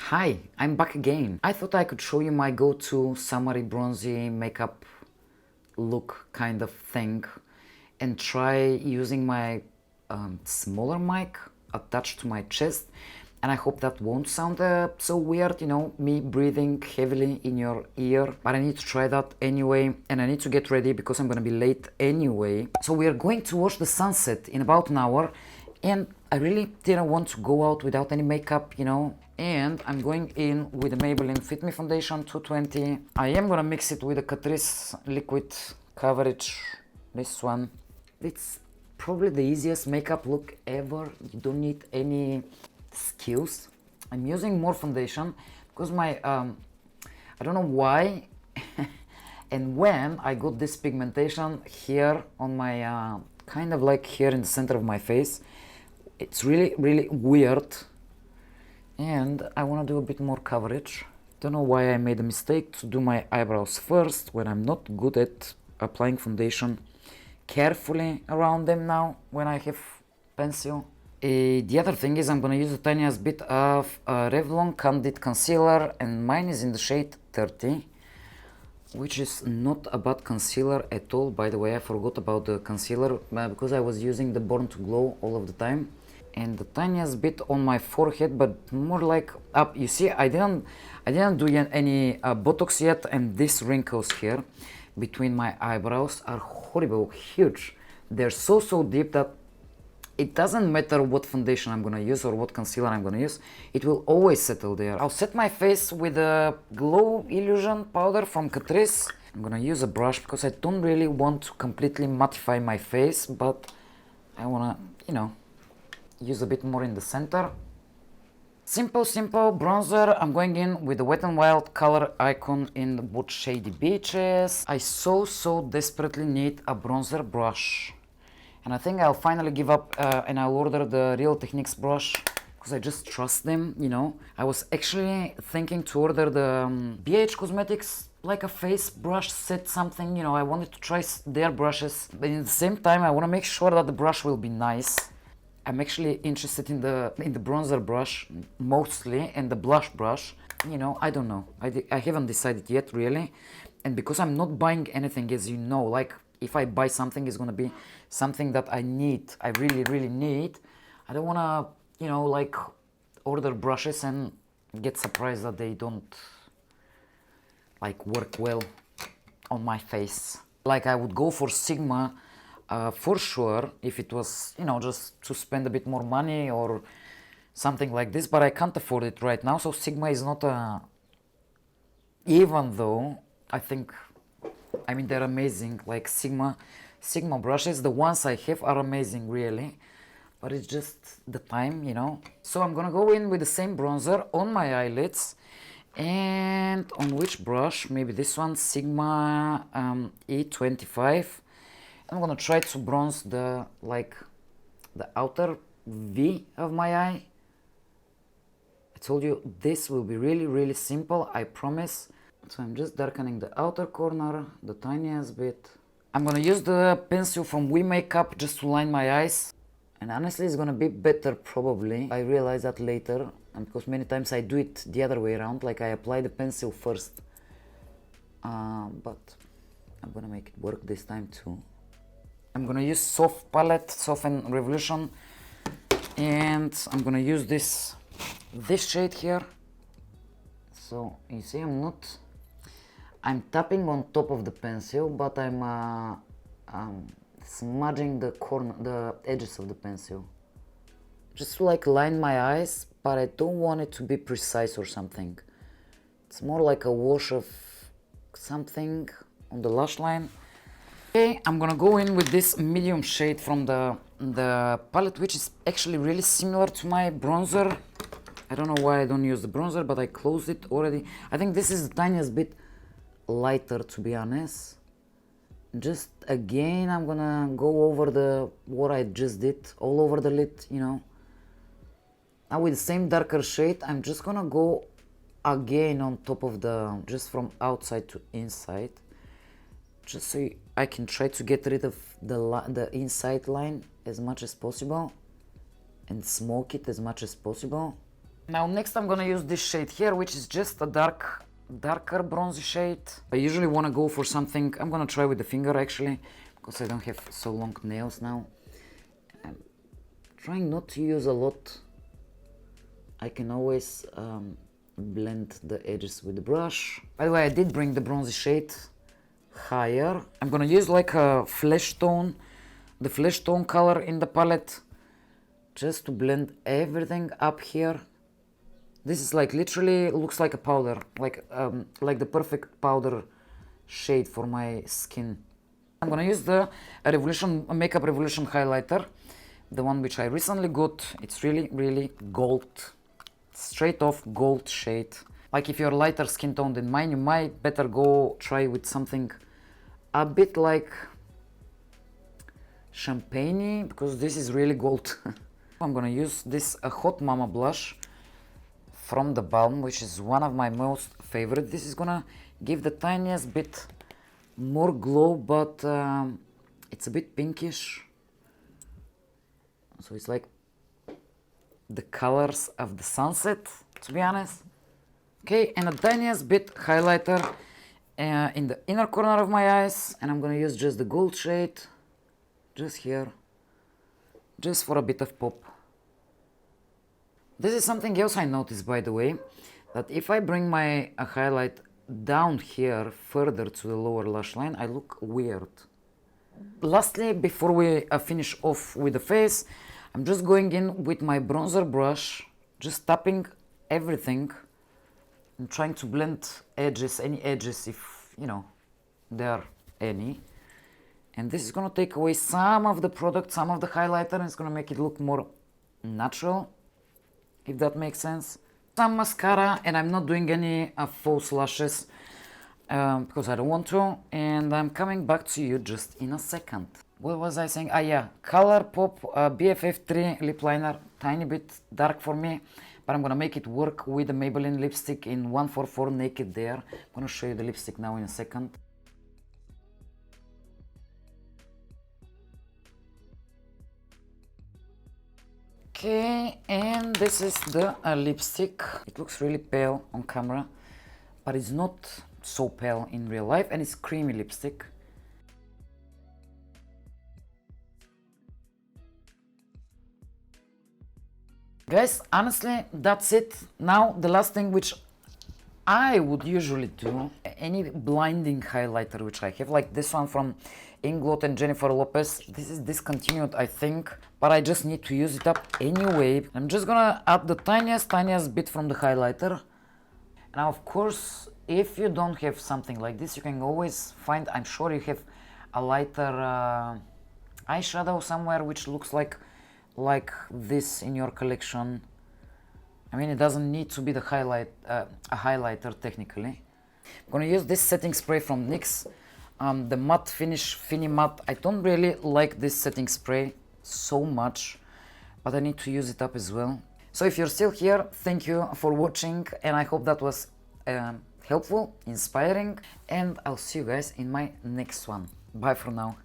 Hi, I'm back again. I thought I could show you my go-to summery bronzy makeup look kind of thing and try using my smaller mic attached to my chest, and I hope that won't sound so weird, you know, me breathing heavily in your ear, but I need to try that anyway, and I need to get ready because I'm gonna be late anyway. So we are going to watch the sunset in about an hour, and I really didn't want to go out without any makeup, you know, and I'm going in with the Maybelline Fit Me Foundation 220. I am gonna mix it with the Catrice liquid coverage, this one. It's probably the easiest makeup look ever. You don't need any skills. I'm using more foundation because my I don't know why and when I got this pigmentation here on my kind of like here in the center of my face. It's really weird, and I want to do a bit more coverage. Don't know why I made a mistake to do my eyebrows first when I'm not good at applying foundation carefully around them now when I have pencil. The other thing is I'm gonna use the tiniest bit of Revlon Candid concealer, and mine is in the shade 30, which is not a bad concealer at all. By the way, I forgot about the concealer because I was using the Born to Glow all of the time. And the tiniest bit on my forehead, but more like up. You see, I didn't do any Botox yet, and these wrinkles here between my eyebrows are horrible, huge. They're so deep that it doesn't matter what foundation I'm gonna use or what concealer I'm gonna use, it will always settle there. I'll set my face with a Glow Illusion powder from Catrice. I'm gonna use a brush because I don't really want to completely mattify my face, but I wanna, you know, use a bit more in the center. Simple bronzer. I'm going in with the Wet n Wild color icon in both Shady Beaches. I so desperately need a bronzer brush, and I think I'll finally give up and I'll order the Real Techniques brush because I just trust them, you know. I was actually thinking to order the BH Cosmetics like a face brush set something, you know. I wanted to try their brushes, but at the same time I want to make sure that the brush will be nice. I'm actually interested in the bronzer brush mostly, and the blush brush. You know, I don't know. I haven't decided yet really, and because I'm not buying anything, as you know, like if I buy something, it's gonna be something that I need. I really need. I don't wanna, you know, like order brushes and get surprised that they don't like work well on my face. Like I would go for Sigma. For sure, if it was, you know, just to spend a bit more money or something like this, but I can't afford it right now, so Sigma is not a, even though I think, I mean, they're amazing, like Sigma brushes, the ones I have are amazing really, but it's just the time, you know. So I'm gonna go in with the same bronzer on my eyelids, and on which brush? Maybe this one, Sigma E25. I'm gonna try to bronze the outer V of my eye. I told you this will be really simple, I promise. So I'm just darkening the outer corner, the tiniest bit. I'm gonna use the pencil from Wemakeup just to line my eyes. And honestly, it's gonna be better probably. I realize that later, and because many times I do it the other way around, like I apply the pencil first. But I'm gonna make it work this time too. I'm gonna use Soph palette, Soph and Revolution, and I'm gonna use this shade here. So you see, I'm tapping on top of the pencil, but I'm smudging the edges of the pencil, just to like line my eyes, but I don't want it to be precise or something. It's more like a wash of something on the lash line. Okay, I'm gonna go in with this medium shade from the palette, which is actually really similar to my bronzer. I don't know why I don't use the bronzer, but I closed it already. I think this is the tiniest bit lighter, to be honest. Just again, I'm gonna go over what I just did, all over the lid, you know. Now with the same darker shade, I'm just gonna go again on top of just from outside to inside. Just so I can try to get rid of the inside line as much as possible and smoke it as much as possible. Now next I'm gonna use this shade here, which is just a darker bronzy shade. I usually wanna go for something, I'm gonna try with the finger actually, because I don't have so long nails now. I'm trying not to use a lot. I can always blend the edges with the brush. By the way, I did bring the bronzy shade higher. I'm gonna use like a flesh tone, the flesh tone color in the palette, just to blend everything up here. This is like literally looks like a powder, like the perfect powder shade for my skin. I'm gonna use the Makeup Revolution highlighter, the one which I recently got. It's really gold, straight off gold shade. Like if you're lighter skin tone than mine, you might better go try with something a bit like champagne, because this is really gold. I'm gonna use this Hot Mama blush from TheBalm, which is one of my most favorite. This is gonna give the tiniest bit more glow, but it's a bit pinkish, so it's like the colors of the sunset, to be honest. Okay, and a tiniest bit highlighter in the inner corner of my eyes, and I'm gonna use just the gold shade just here, just for a bit of pop. This is something else I noticed, by the way, that if I bring my highlight down here further to the lower lash line, I look weird. Lastly, before we finish off with the face, I'm just going in with my bronzer brush, just tapping everything and trying to blend edges, any edges, if you know there are any. And this is gonna take away some of the product, some of the highlighter, and it's gonna make it look more natural, if that makes sense. Some mascara, and I'm not doing any false lashes because I don't want to, and I'm coming back to you just in a second. What was I saying? Ah yeah, Colourpop BFF3 lip liner, tiny bit dark for me, but I'm gonna make it work with the Maybelline lipstick in 144 Naked There. I'm gonna show you the lipstick now in a second. Okay, and this is the lipstick. It looks really pale on camera, but it's not so pale in real life, and it's creamy lipstick. Guys, honestly, that's it. Now, the last thing which I would usually do, any blinding highlighter which I have, like this one from Inglot and Jennifer Lopez. This is discontinued, I think, but I just need to use it up anyway. I'm just gonna add the tiniest bit from the highlighter. Now, of course, if you don't have something like this, you can always find, I'm sure you have a lighter eyeshadow somewhere which looks like this in your collection. I mean, it doesn't need to be the a highlighter technically. I'm gonna use this setting spray from NYX, the matte finish Fini Matte. I don't really like this setting spray so much, but I need to use it up as well. So if you're still here, thank you for watching, and I hope that was helpful, inspiring, and I'll see you guys in my next one. Bye for now.